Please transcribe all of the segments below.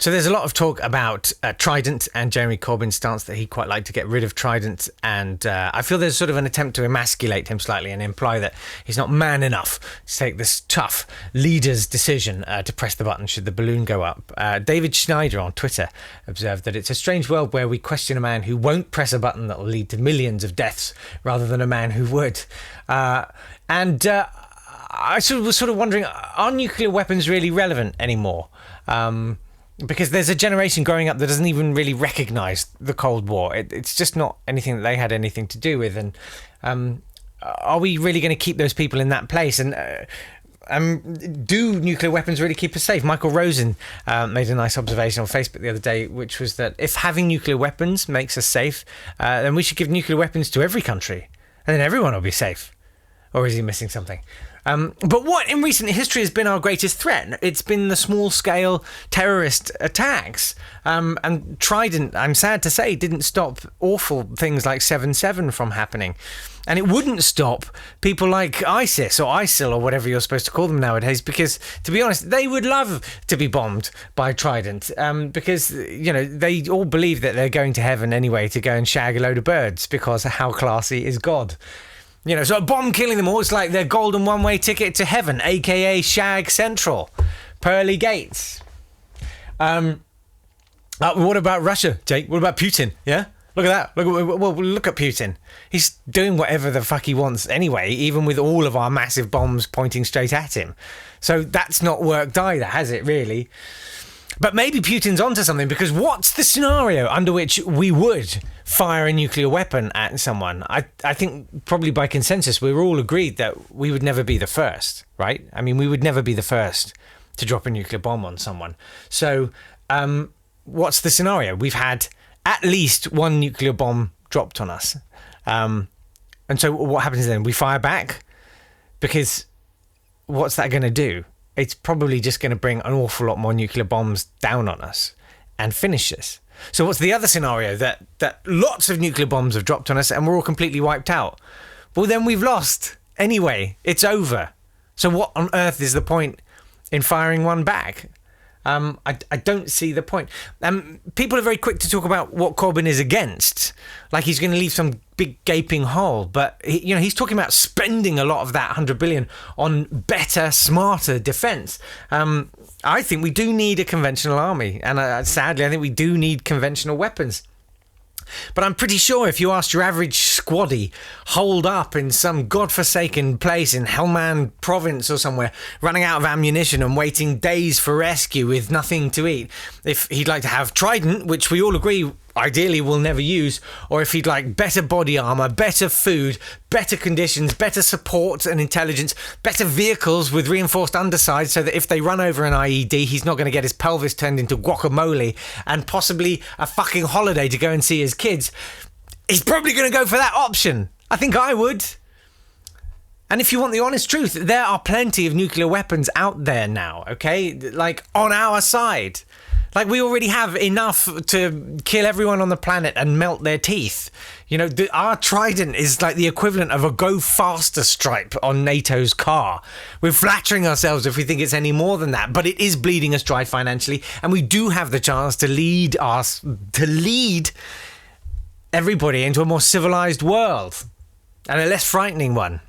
So there's a lot of talk about Trident and Jeremy Corbyn's stance that he'd quite like to get rid of Trident. And I feel there's sort of an attempt to emasculate him slightly and imply that he's not man enough to take this tough leader's decision to press the button should the balloon go up. David Schneider on Twitter observed that it's a strange world where we question a man who won't press a button that will lead to millions of deaths rather than a man who would. I was sort of wondering, are nuclear weapons really relevant anymore? Because there's a generation growing up that doesn't even really recognise the Cold War. It's just not anything that they had anything to do with. And are we really going to keep those people in that place? And do nuclear weapons really keep us safe? Michael Rosen made a nice observation on Facebook the other day, which was that if having nuclear weapons makes us safe, then we should give nuclear weapons to every country, and then everyone will be safe. Or is he missing something? But what in recent history has been our greatest threat? It's been the small-scale terrorist attacks. And Trident, I'm sad to say, didn't stop awful things like 7/7 from happening. And it wouldn't stop people like ISIS or ISIL or whatever you're supposed to call them nowadays, because, to be honest, they would love to be bombed by Trident because, you know, they all believe that they're going to heaven anyway to go and shag a load of birds, because how classy is God? You know, so a bomb killing them all, it's like their golden one-way ticket to heaven, a.k.a. Shag Central, pearly gates. What about Russia, Jake? What about Putin? Yeah? Look at that. Look at Putin. He's doing whatever the fuck he wants anyway, even with all of our massive bombs pointing straight at him. So that's not worked either, has it, really? But maybe Putin's onto something, because what's the scenario under which we would fire a nuclear weapon at someone? I think probably by consensus we were all agreed that we would never be the first, right? I mean, we would never be the first to drop a nuclear bomb on someone. So what's the scenario? We've had at least one nuclear bomb dropped on us. And so what happens then? We fire back? Because what's that going to do? It's probably just going to bring an awful lot more nuclear bombs down on us and finish us. So what's the other scenario? That lots of nuclear bombs have dropped on us and we're all completely wiped out. Well, then we've lost. Anyway, it's over. So what on earth is the point in firing one back? I don't see the point. People are very quick to talk about what Corbyn is against, like he's going to leave some big gaping hole. But he's talking about spending a lot of that 100 billion on better, smarter defence. I think we do need a conventional army, and sadly, I think we do need conventional weapons. But I'm pretty sure if you asked your average squaddy holed up in some godforsaken place in Helmand province or somewhere, running out of ammunition and waiting days for rescue with nothing to eat, if he'd like to have Trident, which we all agree ideally we'll never use, or if he'd like better body armour, better food, better conditions, better support and intelligence, better vehicles with reinforced undersides so that if they run over an IED, he's not going to get his pelvis turned into guacamole, and possibly a fucking holiday to go and see his kids, he's probably going to go for that option. I think I would. And if you want the honest truth, there are plenty of nuclear weapons out there now, okay? Like, on our side. Like, we already have enough to kill everyone on the planet and melt their teeth. You know, our Trident is like the equivalent of a go faster stripe on NATO's car. We're flattering ourselves if we think it's any more than that, but it is bleeding us dry financially, and we do have the chance to lead everybody into a more civilized world and a less frightening one.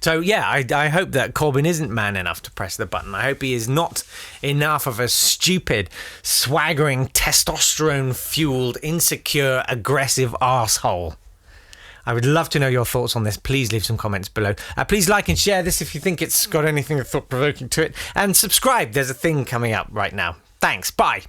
So, yeah, I hope that Corbyn isn't man enough to press the button. I hope he is not enough of a stupid, swaggering, testosterone-fueled, insecure, aggressive arsehole. I would love to know your thoughts on this. Please leave some comments below. Please like and share this if you think it's got anything thought-provoking to it. And subscribe. There's a thing coming up right now. Thanks. Bye.